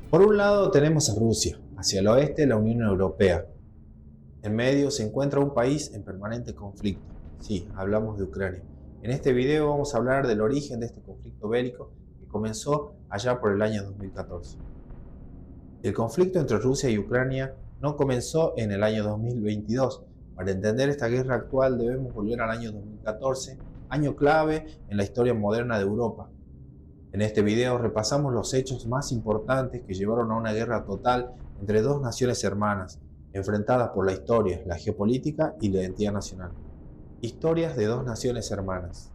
Por un lado tenemos a Rusia, hacia el oeste la Unión Europea. En medio se encuentra un país en permanente conflicto. Sí, hablamos de Ucrania. En este video vamos a hablar del origen de este conflicto bélico que comenzó allá por el año 2014. El conflicto entre Rusia y Ucrania no comenzó en el año 2022. Para entender esta guerra actual debemos volver al año 2014, año clave en la historia moderna de Europa. En este video repasamos los hechos más importantes que llevaron a una guerra total entre dos naciones hermanas, enfrentadas por la historia, la geopolítica y la identidad nacional. Historias de dos naciones hermanas.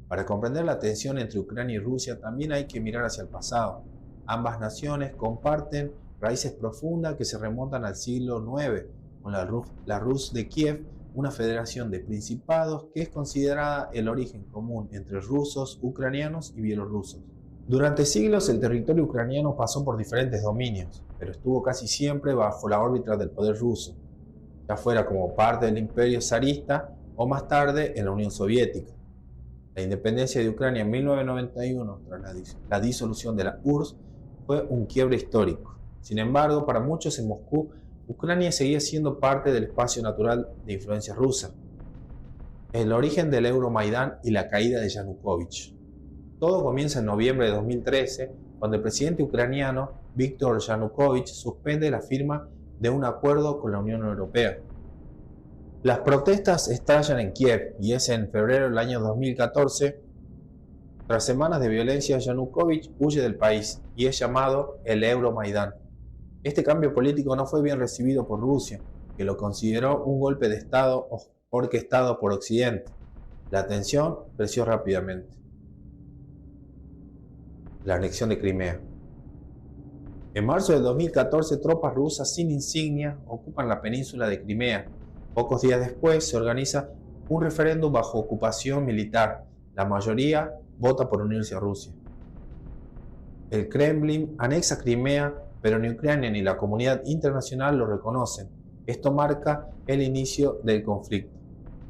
Para comprender la tensión entre Ucrania y Rusia también hay que mirar hacia el pasado. Ambas naciones comparten raíces profundas que se remontan al siglo IX, con la Rus de Kiev, una federación de principados que es considerada el origen común entre rusos, ucranianos y bielorrusos. Durante siglos el territorio ucraniano pasó por diferentes dominios, pero estuvo casi siempre bajo la órbita del poder ruso, ya fuera como parte del imperio zarista o más tarde en la Unión Soviética. La independencia de Ucrania en 1991, tras la disolución de la URSS, fue un quiebre histórico. Sin embargo, para muchos en Moscú, Ucrania seguía siendo parte del espacio natural de influencia rusa. El origen del Euromaidán y la caída de Yanukovych. Todo comienza en noviembre de 2013, cuando el presidente ucraniano Viktor Yanukovych suspende la firma de un acuerdo con la Unión Europea. Las protestas estallan en Kiev y es en febrero del año 2014. Tras semanas de violencia, Yanukovych huye del país y es llamado el Euromaidán. Este cambio político no fue bien recibido por Rusia, que lo consideró un golpe de Estado orquestado por Occidente. La tensión creció rápidamente. La anexión de Crimea. En marzo de 2014, tropas rusas sin insignia ocupan la península de Crimea. Pocos días después se organiza un referéndum bajo ocupación militar. La mayoría vota por unirse a Rusia. El Kremlin anexa Crimea, pero ni Ucrania ni la comunidad internacional lo reconocen. Esto marca el inicio del conflicto.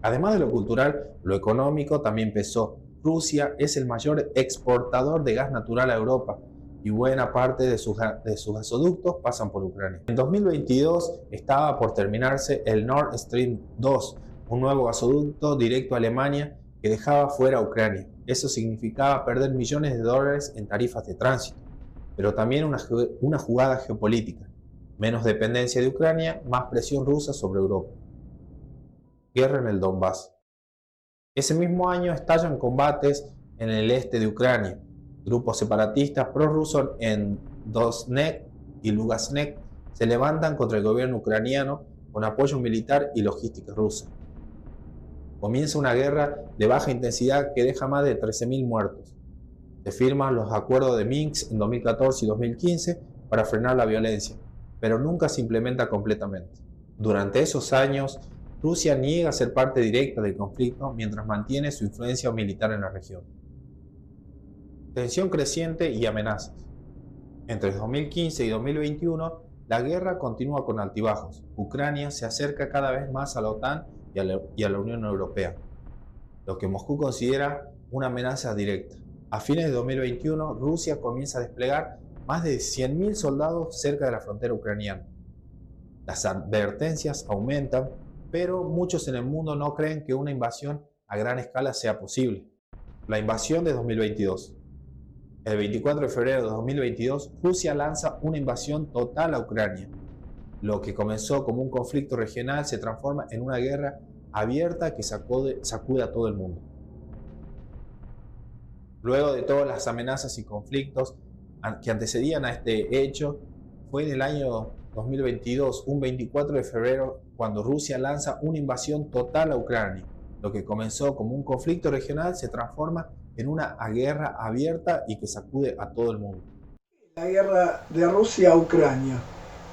Además de lo cultural, lo económico también pesó. Rusia es el mayor exportador de gas natural a Europa y buena parte de sus gasoductos pasan por Ucrania. En 2022 estaba por terminarse el Nord Stream 2, un nuevo gasoducto directo a Alemania que dejaba fuera a Ucrania. Eso significaba perder millones de dólares en tarifas de tránsito, pero también una jugada geopolítica. Menos dependencia de Ucrania, más presión rusa sobre Europa. Guerra en el Donbass. Ese mismo año estallan combates en el este de Ucrania. Grupos separatistas prorrusos en Donetsk y Lugansk se levantan contra el gobierno ucraniano con apoyo militar y logística rusa. Comienza una guerra de baja intensidad que deja más de 13.000 muertos. Se firman los acuerdos de Minsk en 2014 y 2015 para frenar la violencia, pero nunca se implementa completamente. Durante esos años, Rusia niega ser parte directa del conflicto mientras mantiene su influencia militar en la región. Tensión creciente y amenazas. Entre 2015 y 2021, la guerra continúa con altibajos. Ucrania se acerca cada vez más a la OTAN y a la Unión Europea, lo que Moscú considera una amenaza directa. A fines de 2021, Rusia comienza a desplegar más de 100.000 soldados cerca de la frontera ucraniana. Las advertencias aumentan, pero muchos en el mundo no creen que una invasión a gran escala sea posible. La invasión de 2022. El 24 de febrero de 2022, Rusia lanza una invasión total a Ucrania. Lo que comenzó como un conflicto regional se transforma en una guerra abierta que sacude a todo el mundo. Luego de todas las amenazas y conflictos que antecedían a este hecho, fue en el año 2022, un 24 de febrero, cuando Rusia lanza una invasión total a Ucrania. Lo que comenzó como un conflicto regional se transforma en una guerra abierta y que sacude a todo el mundo. La guerra de Rusia a Ucrania.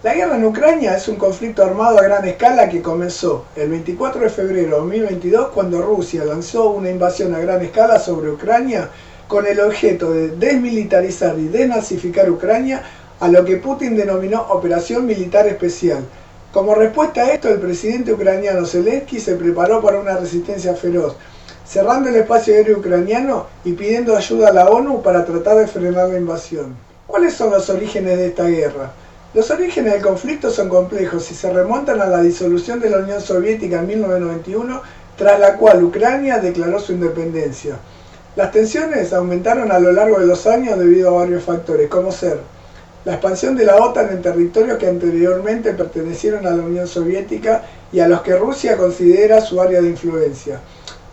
La guerra en Ucrania es un conflicto armado a gran escala que comenzó el 24 de febrero de 2022 cuando Rusia lanzó una invasión a gran escala sobre Ucrania con el objeto de desmilitarizar y desnazificar Ucrania, a lo que Putin denominó Operación Militar Especial. Como respuesta a esto, el presidente ucraniano Zelensky se preparó para una resistencia feroz, cerrando el espacio aéreo ucraniano y pidiendo ayuda a la ONU para tratar de frenar la invasión. ¿Cuáles son los orígenes de esta guerra? Los orígenes del conflicto son complejos y se remontan a la disolución de la Unión Soviética en 1991, tras la cual Ucrania declaró su independencia. Las tensiones aumentaron a lo largo de los años debido a varios factores, como ser la expansión de la OTAN en territorios que anteriormente pertenecieron a la Unión Soviética y a los que Rusia considera su área de influencia.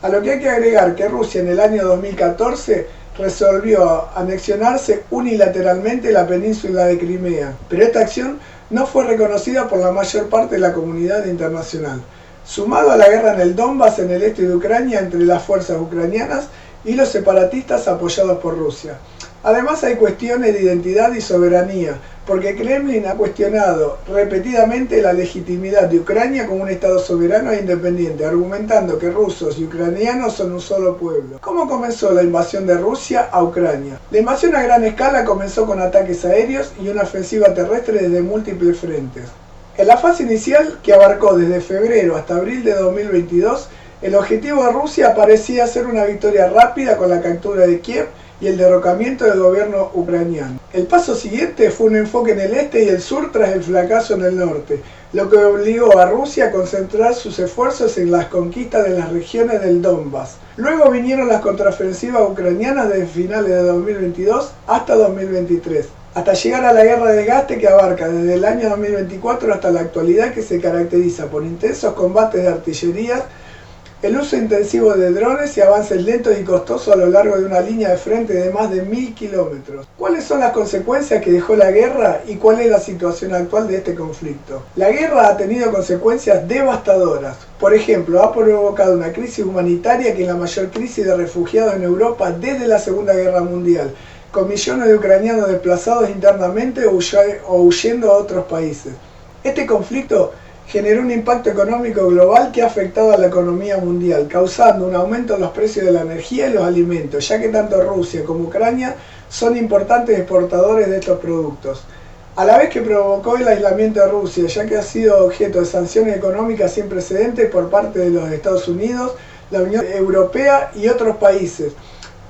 A lo que hay que agregar que Rusia en el año 2014 resolvió anexionarse unilateralmente la península de Crimea, pero esta acción no fue reconocida por la mayor parte de la comunidad internacional. Sumado a la guerra en el Donbass, en el este de Ucrania, entre las fuerzas ucranianas y los separatistas apoyados por Rusia. Además hay cuestiones de identidad y soberanía, porque Kremlin ha cuestionado repetidamente la legitimidad de Ucrania como un Estado soberano e independiente, argumentando que rusos y ucranianos son un solo pueblo. ¿Cómo comenzó la invasión de Rusia a Ucrania? La invasión a gran escala comenzó con ataques aéreos y una ofensiva terrestre desde múltiples frentes. En la fase inicial, que abarcó desde febrero hasta abril de 2022, el objetivo de Rusia parecía ser una victoria rápida con la captura de Kiev y el derrocamiento del gobierno ucraniano. El paso siguiente fue un enfoque en el este y el sur tras el fracaso en el norte, lo que obligó a Rusia a concentrar sus esfuerzos en las conquistas de las regiones del Donbass. Luego vinieron las contraofensivas ucranianas desde finales de 2022 hasta 2023, hasta llegar a la guerra de desgaste que abarca desde el año 2024 hasta la actualidad, que se caracteriza por intensos combates de artillería, el uso intensivo de drones y avances lentos y costosos a lo largo de una línea de frente de más de 1000 kilómetros. ¿Cuáles son las consecuencias que dejó la guerra y cuál es la situación actual de este conflicto? La guerra ha tenido consecuencias devastadoras. Por ejemplo, ha provocado una crisis humanitaria que es la mayor crisis de refugiados en Europa desde la Segunda Guerra Mundial, con millones de ucranianos desplazados internamente o huyendo a otros países. Este conflicto generó un impacto económico global que ha afectado a la economía mundial, causando un aumento en los precios de la energía y los alimentos, ya que tanto Rusia como Ucrania son importantes exportadores de estos productos. A la vez que provocó el aislamiento de Rusia, ya que ha sido objeto de sanciones económicas sin precedentes por parte de los Estados Unidos, la Unión Europea y otros países,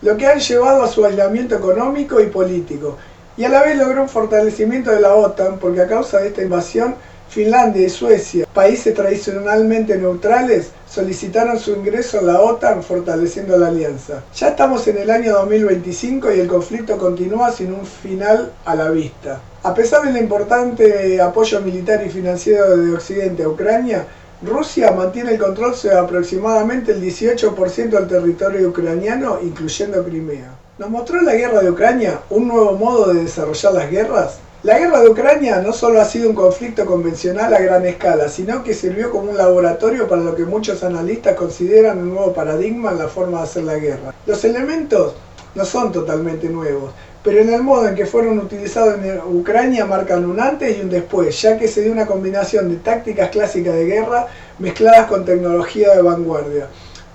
lo que han llevado a su aislamiento económico y político. Y a la vez logró un fortalecimiento de la OTAN, porque a causa de esta invasión, Finlandia y Suecia, países tradicionalmente neutrales, solicitaron su ingreso en la OTAN, fortaleciendo la alianza. Ya estamos en el año 2025 y el conflicto continúa sin un final a la vista. A pesar del importante apoyo militar y financiero de Occidente a Ucrania, Rusia mantiene el control sobre aproximadamente el 18% del territorio ucraniano, incluyendo Crimea. ¿Nos mostró la guerra de Ucrania un nuevo modo de desarrollar las guerras? La guerra de Ucrania no solo ha sido un conflicto convencional a gran escala, sino que sirvió como un laboratorio para lo que muchos analistas consideran un nuevo paradigma en la forma de hacer la guerra. Los elementos no son totalmente nuevos, pero en el modo en que fueron utilizados en Ucrania marcan un antes y un después, ya que se dio una combinación de tácticas clásicas de guerra mezcladas con tecnología de vanguardia.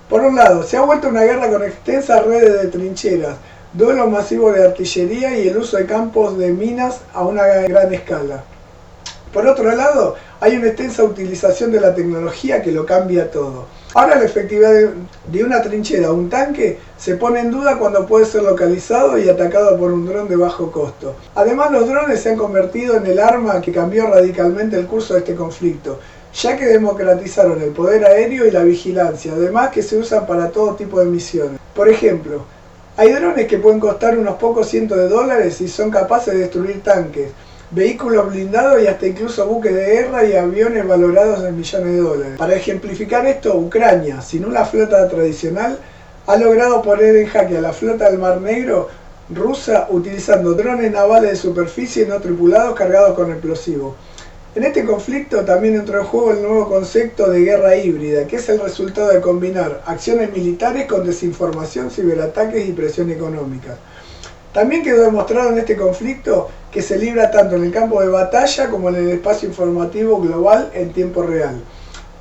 Por un lado, se ha vuelto una guerra con extensas redes de trincheras, duelos masivos de artillería y el uso de campos de minas a una gran escala. Por otro lado, hay una extensa utilización de la tecnología que lo cambia todo. Ahora la efectividad de una trinchera o un tanque se pone en duda cuando puede ser localizado y atacado por un dron de bajo costo. Además, los drones se han convertido en el arma que cambió radicalmente el curso de este conflicto, ya que democratizaron el poder aéreo y la vigilancia, además que se usan para todo tipo de misiones. Por ejemplo, hay drones que pueden costar unos pocos cientos de dólares y son capaces de destruir tanques, vehículos blindados y hasta incluso buques de guerra y aviones valorados en millones de dólares. Para ejemplificar esto, Ucrania, sin una flota tradicional, ha logrado poner en jaque a la flota del Mar Negro rusa utilizando drones navales de superficie no tripulados cargados con explosivos. En este conflicto también entró en juego el nuevo concepto de guerra híbrida, que es el resultado de combinar acciones militares con desinformación, ciberataques y presión económica. También quedó demostrado en este conflicto que se libra tanto en el campo de batalla como en el espacio informativo global en tiempo real.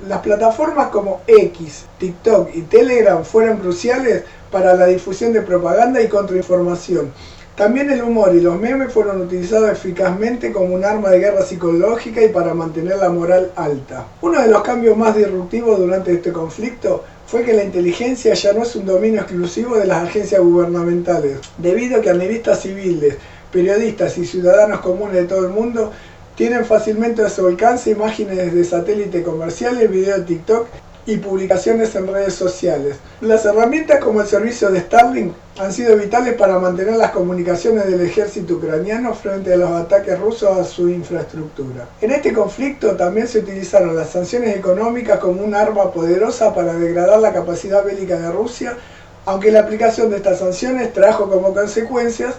Las plataformas como X, TikTok y Telegram fueron cruciales para la difusión de propaganda y contrainformación. También el humor y los memes fueron utilizados eficazmente como un arma de guerra psicológica y para mantener la moral alta. Uno de los cambios más disruptivos durante este conflicto fue que la inteligencia ya no es un dominio exclusivo de las agencias gubernamentales, debido a que analistas civiles periodistas y ciudadanos comunes de todo el mundo tienen fácilmente a su alcance imágenes de satélite comerciales, videos de TikTok y publicaciones en redes sociales. Las herramientas como el servicio de Starlink han sido vitales para mantener las comunicaciones del ejército ucraniano frente a los ataques rusos a su infraestructura. En este conflicto también se utilizaron las sanciones económicas como un arma poderosa para degradar la capacidad bélica de Rusia, aunque la aplicación de estas sanciones trajo como consecuencias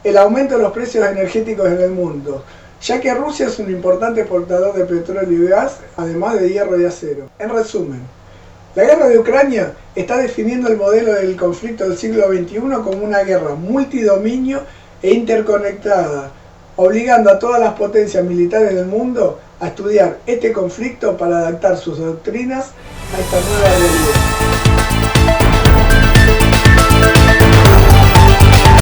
el aumento de los precios energéticos en el mundo, ya que Rusia es un importante exportador de petróleo y gas, además de hierro y acero. En resumen, la guerra de Ucrania está definiendo el modelo del conflicto del siglo XXI como una guerra multidominio e interconectada, obligando a todas las potencias militares del mundo a estudiar este conflicto para adaptar sus doctrinas a esta nueva realidad.